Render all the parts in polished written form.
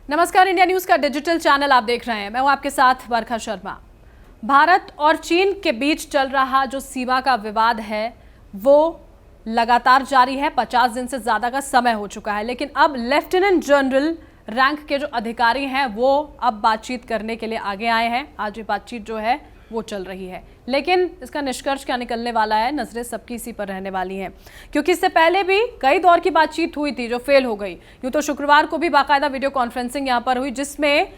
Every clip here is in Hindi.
नमस्कार, इंडिया न्यूज का डिजिटल चैनल आप देख रहे हैं। मैं हूं आपके साथ वर्षा शर्मा। भारत और चीन के बीच चल रहा जो सीमा का विवाद है वो लगातार जारी है। 50 दिन से ज्यादा का समय हो चुका है, लेकिन अब लेफ्टिनेंट जनरल रैंक के जो अधिकारी हैं वो अब बातचीत करने के लिए आगे आए हैं। आज ये बातचीत जो है वो चल रही है, लेकिन इसका निष्कर्ष क्या निकलने वाला है, नजरें सबकी इसी पर रहने वाली हैं, क्योंकि इससे पहले भी कई दौर की बातचीत हुई थी जो फेल हो गई। यूं तो शुक्रवार को भी बाकायदा वीडियो कॉन्फ्रेंसिंग यहां पर हुई, जिसमें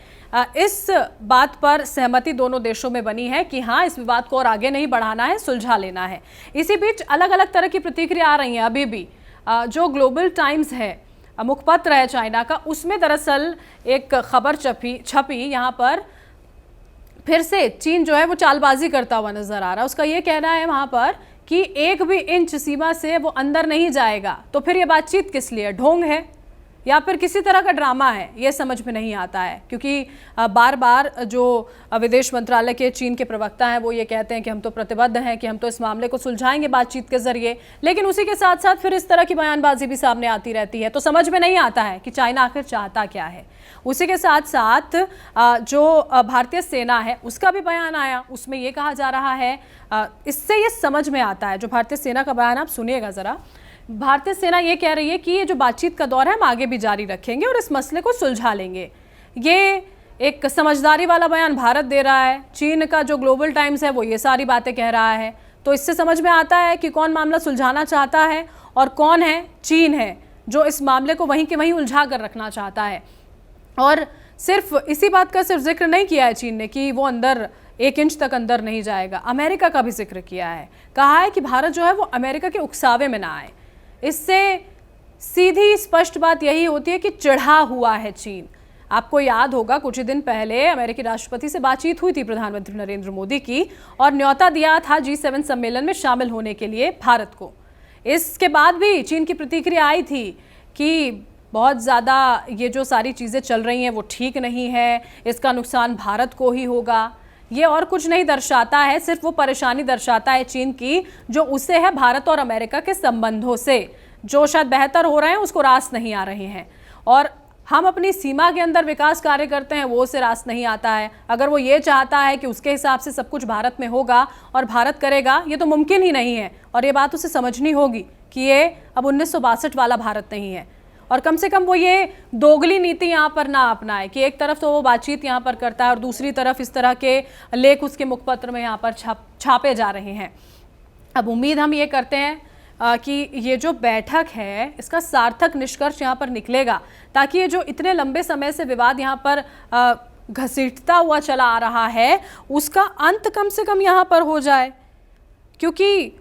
इस बात पर सहमति दोनों देशों में बनी है कि हाँ, इस विवाद को और आगे नहीं बढ़ाना है, सुलझा लेना है। इसी बीच अलग अलग तरह की प्रतिक्रिया आ रही हैं। अभी भी जो ग्लोबल टाइम्स है, मुखपत्र है चाइना का, उसमें दरअसल एक खबर छपी यहाँ पर फिर से चीन जो है वो चालबाजी करता हुआ नजर आ रहा है। उसका ये कहना है वहां पर कि 1 भी इंच सीमा से वो अंदर नहीं जाएगा। तो फिर ये बातचीत किस लिए, ढोंग है या फिर किसी तरह का ड्रामा है, ये समझ में नहीं आता है। क्योंकि बार बार जो विदेश मंत्रालय के चीन के प्रवक्ता हैं वो ये कहते हैं कि हम तो प्रतिबद्ध हैं कि हम तो इस मामले को सुलझाएंगे बातचीत के जरिए, लेकिन उसी के साथ साथ फिर इस तरह की बयानबाजी भी सामने आती रहती है। तो समझ में नहीं आता है कि चाइना आखिर चाहता क्या है। उसी के साथ साथ जो भारतीय सेना है उसका भी बयान आया, उसमें ये कहा जा रहा है, इससे ये समझ में आता है, जो भारतीय सेना का बयान आप सुनिएगा जरा। भारतीय सेना ये कह रही है कि ये जो बातचीत का दौर है हम आगे भी जारी रखेंगे और इस मसले को सुलझा लेंगे। ये एक समझदारी वाला बयान भारत दे रहा है। चीन का जो ग्लोबल टाइम्स है वो ये सारी बातें कह रहा है। तो इससे समझ में आता है कि कौन मामला सुलझाना चाहता है और कौन है चीन है जो इस मामले को वहीं के वहीं उलझा कर रखना चाहता है। और सिर्फ इसी बात का सिर्फ जिक्र नहीं किया है चीन ने कि वो अंदर 1 इंच तक अंदर नहीं जाएगा, अमेरिका का भी जिक्र किया है। कहा है कि भारत जो है वो अमेरिका के उकसावे में ना आए। इससे सीधी स्पष्ट बात यही होती है कि चिढ़ा हुआ है चीन। आपको याद होगा कुछ ही दिन पहले अमेरिकी राष्ट्रपति से बातचीत हुई थी प्रधानमंत्री नरेंद्र मोदी की, और न्योता दिया था G7 सम्मेलन में शामिल होने के लिए भारत को। इसके बाद भी चीन की प्रतिक्रिया आई थी कि बहुत ज़्यादा ये जो सारी चीज़ें चल रही हैं वो ठीक नहीं है, इसका नुकसान भारत को ही होगा। ये और कुछ नहीं दर्शाता है, सिर्फ वो परेशानी दर्शाता है चीन की जो उसे है भारत और अमेरिका के संबंधों से, जो शायद बेहतर हो रहे हैं उसको रास नहीं आ रहे हैं। और हम अपनी सीमा के अंदर विकास कार्य करते हैं वो उसे रास नहीं आता है। अगर वो ये चाहता है कि उसके हिसाब से सब कुछ भारत में होगा और भारत करेगा, ये तो मुमकिन ही नहीं है। और ये बात उसे समझनी होगी कि ये अब 1962 वाला भारत नहीं है। और कम से कम वो ये दोगली नीति यहाँ पर ना अपनाए कि एक तरफ तो वो बातचीत यहाँ पर करता है और दूसरी तरफ इस तरह के लेख उसके मुखपत्र में यहाँ पर छापे जा रहे हैं। अब उम्मीद हम ये करते हैं कि ये जो बैठक है इसका सार्थक निष्कर्ष यहाँ पर निकलेगा, ताकि ये जो इतने लंबे समय से विवाद यहाँ पर घसीटता हुआ चला आ रहा है उसका अंत कम से कम यहाँ पर हो जाए। क्योंकि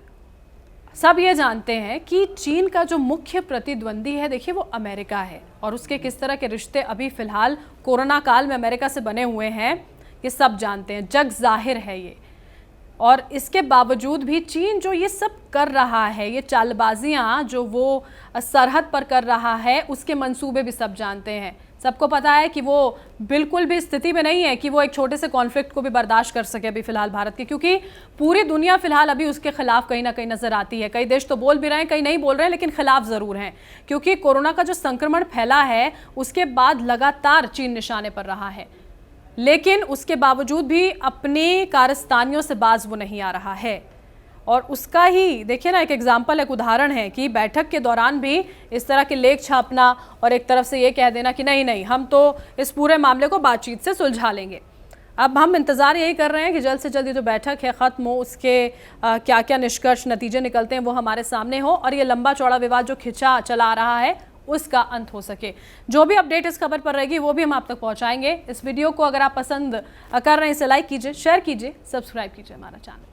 सब ये जानते हैं कि चीन का जो मुख्य प्रतिद्वंदी है, देखिए, वो अमेरिका है, और उसके किस तरह के रिश्ते अभी फिलहाल कोरोना काल में अमेरिका से बने हुए हैं ये सब जानते हैं, जग जाहिर है ये। और इसके बावजूद भी चीन जो ये सब कर रहा है, ये चालबाजियां जो वो सरहद पर कर रहा है, उसके मंसूबे भी सब जानते हैं। सबको पता है कि वो बिल्कुल भी स्थिति में नहीं है कि वो एक छोटे से कॉन्फ्लिक्ट को भी बर्दाश्त कर सके अभी फिलहाल भारत के, क्योंकि पूरी दुनिया फिलहाल अभी उसके खिलाफ कहीं ना कहीं नजर आती है। कई देश तो बोल भी रहे हैं, कई नहीं बोल रहे हैं, लेकिन खिलाफ जरूर हैं, क्योंकि कोरोना का जो संक्रमण फैला है उसके बाद लगातार चीन निशाने पर रहा है, लेकिन उसके बावजूद भी अपनी कारस्तानियों से बाज वो नहीं आ रहा है। और उसका ही देखिए ना, एक एग्जाम्पल, एक उदाहरण है कि बैठक के दौरान भी इस तरह के लेख छापना और एक तरफ से ये कह देना कि नहीं नहीं, हम तो इस पूरे मामले को बातचीत से सुलझा लेंगे। अब हम इंतज़ार यही कर रहे हैं कि जल्द से जल्द ये जो बैठक है ख़त्म हो, उसके क्या क्या निष्कर्ष नतीजे निकलते हैं वो हमारे सामने हो, और ये लंबा चौड़ा विवाद जो खिंचा चला आ रहा है उसका अंत हो सके। जो भी अपडेट इस खबर पर रहेगी वो भी हम आप तक पहुंचाएंगे। इस वीडियो को अगर आप पसंद कर रहे हैं इसे लाइक कीजिए, शेयर कीजिए, सब्सक्राइब कीजिए हमारा चैनल।